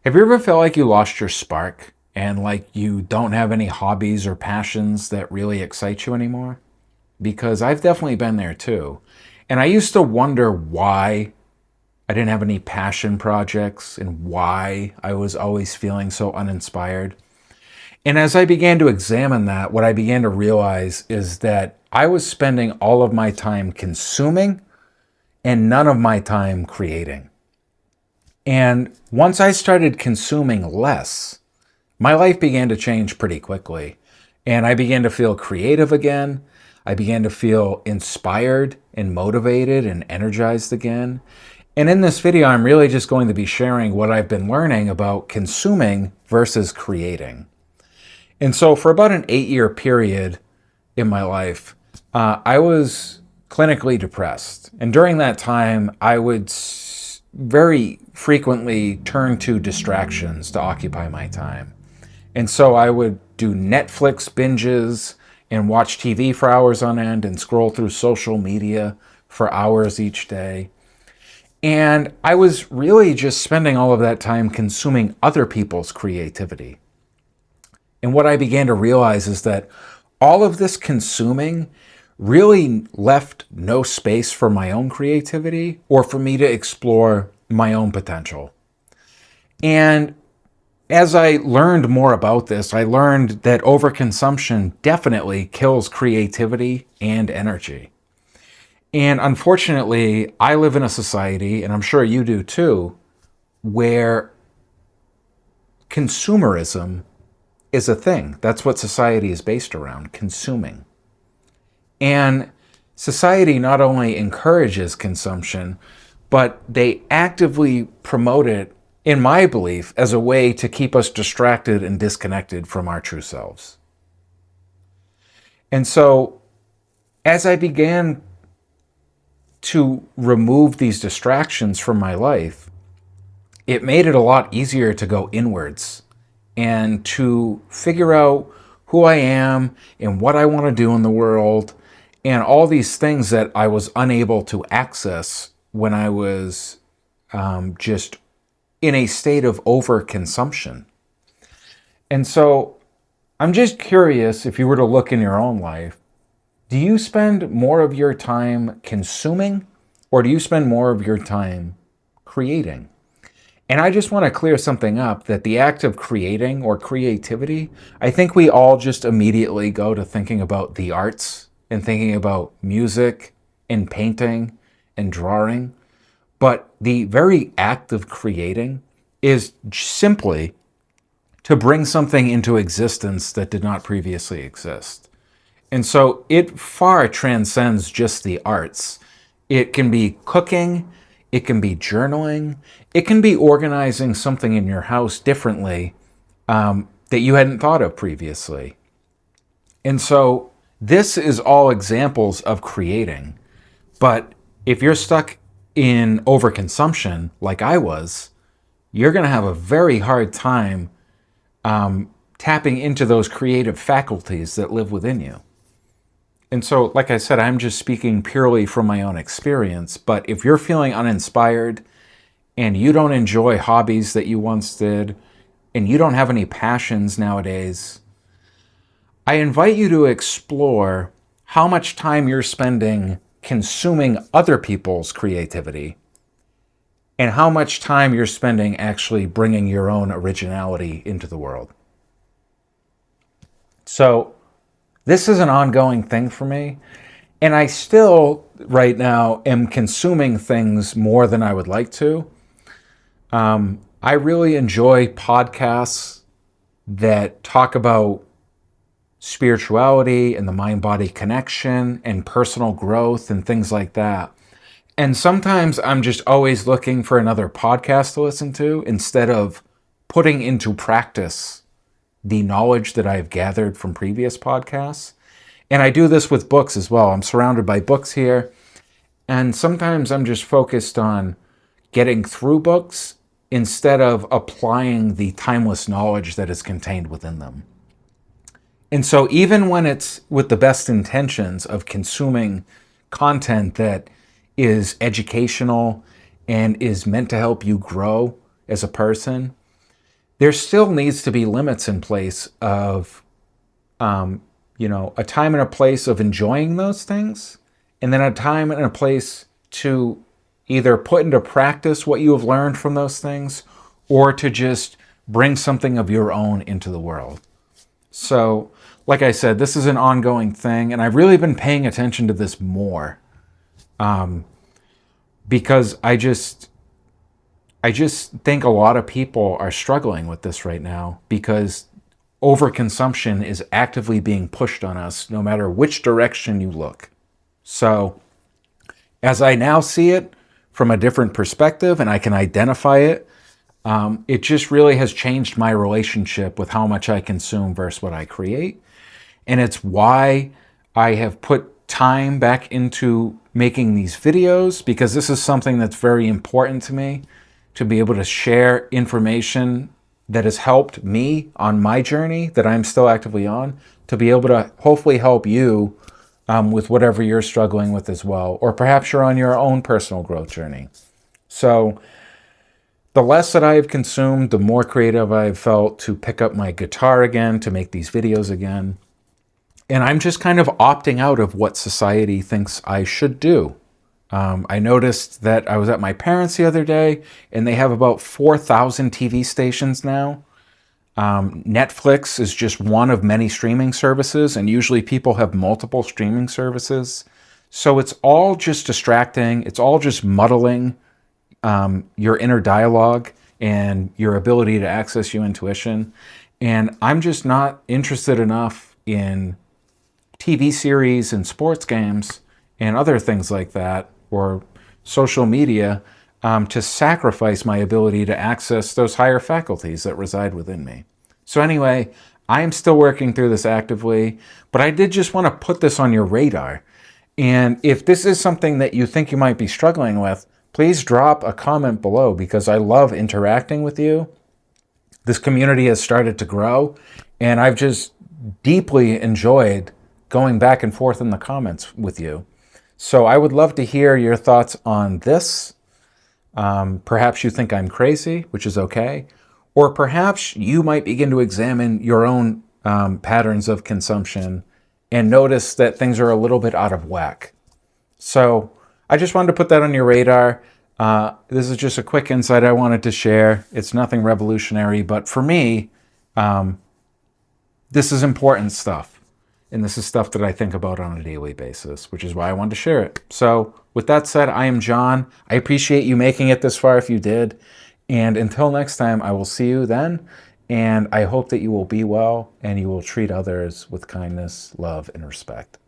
Have you ever felt like you lost your spark and like you don't have any hobbies or passions that really excite you anymore? Because I've definitely been there too. And I used to wonder why I didn't have any passion projects and why I was always feeling so uninspired. And as I began to examine that, what I began to realize is that I was spending all of my time consuming and none of my time creating. And once I started consuming less, my life began to change pretty quickly. And I began to feel creative again. I began to feel inspired and motivated and energized again. And in this video, I'm really just going to be sharing what I've been learning about consuming versus creating. And so, for about an 8-year period in my life, I was clinically depressed. And during that time, I would very frequently turn to distractions to occupy my time. And so I would do Netflix binges and watch TV for hours on end and scroll through social media for hours each day. And I was really just spending all of that time consuming other people's creativity. And what I began to realize is that all of this consuming really left no space for my own creativity or for me to explore my own potential. And as I learned more about this, I learned that overconsumption definitely kills creativity and energy. And unfortunately, I live in a society, and I'm sure you do too, where consumerism is a thing. That's what society is based around, consuming. And society not only encourages consumption, but they actively promote it, in my belief, as a way to keep us distracted and disconnected from our true selves. And so, as I began to remove these distractions from my life, it made it a lot easier to go inwards and to figure out who I am and what I want to do in the world and all these things that I was unable to access when I was just in a state of overconsumption. And so I'm just curious, if you were to look in your own life, do you spend more of your time consuming or do you spend more of your time creating? And I just want to clear something up that the act of creating or creativity, I think we all just immediately go to thinking about the arts and thinking about music and painting and drawing. But the very act of creating is simply to bring something into existence that did not previously exist. And so it far transcends just the arts. It can be cooking, it can be journaling, it can be organizing something in your house differently that you hadn't thought of previously. And so this is all examples of creating. But if you're stuck in overconsumption, like I was, you're going to have a very hard time tapping into those creative faculties that live within you. And so, like I said, I'm just speaking purely from my own experience. But if you're feeling uninspired and you don't enjoy hobbies that you once did, and you don't have any passions nowadays, I invite you to explore how much time you're spending consuming other people's creativity and how much time you're spending actually bringing your own originality into the world. So this is an ongoing thing for me, and I still, right now, am consuming things more than I would like to. I really enjoy podcasts that talk about spirituality and the mind-body connection and personal growth and things like that. And sometimes I'm just always looking for another podcast to listen to instead of putting into practice the knowledge that I've gathered from previous podcasts. And I do this with books as well. I'm surrounded by books here. And sometimes I'm just focused on getting through books instead of applying the timeless knowledge that is contained within them. And so even when it's with the best intentions of consuming content that is educational and is meant to help you grow as a person, there still needs to be limits in place of, a time and a place of enjoying those things, and then a time and a place to either put into practice what you have learned from those things or to just bring something of your own into the world. So, like I said, this is an ongoing thing, and I've really been paying attention to this more, because I just think a lot of people are struggling with this right now because overconsumption is actively being pushed on us no matter which direction you look. So, as I now see it from a different perspective and I can identify it, it just really has changed my relationship with how much I consume versus what I create. And it's why I have put time back into making these videos, because this is something that's very important to me, to be able to share information that has helped me on my journey that I'm still actively on, to be able to hopefully help you with whatever you're struggling with as well, or perhaps you're on your own personal growth journey. So the less that I have consumed, the more creative I've felt to pick up my guitar again, to make these videos again. And I'm just kind of opting out of what society thinks I should do. I noticed that I was at my parents' the other day, and they have about 4,000 TV stations now. Netflix is just one of many streaming services, and usually people have multiple streaming services. So it's all just distracting. It's all just muddling your inner dialogue and your ability to access your intuition. And I'm just not interested enough in TV series and sports games and other things like that, or social media, to sacrifice my ability to access those higher faculties that reside within me. So anyway, I am still working through this actively, but I did just want to put this on your radar. And if this is something that you think you might be struggling with, please drop a comment below, because I love interacting with you. This community has started to grow, and I've just deeply enjoyed going back and forth in the comments with you. So I would love to hear your thoughts on this. Perhaps you think I'm crazy, which is okay. Or perhaps you might begin to examine your own patterns of consumption and notice that things are a little bit out of whack. So I just wanted to put that on your radar. This is just a quick insight I wanted to share. It's nothing revolutionary, but for me, this is important stuff. And this is stuff that I think about on a daily basis, which is why I wanted to share it. So with that said, I am John. I appreciate you making it this far if you did. And until next time, I will see you then. And I hope that you will be well and you will treat others with kindness, love, and respect.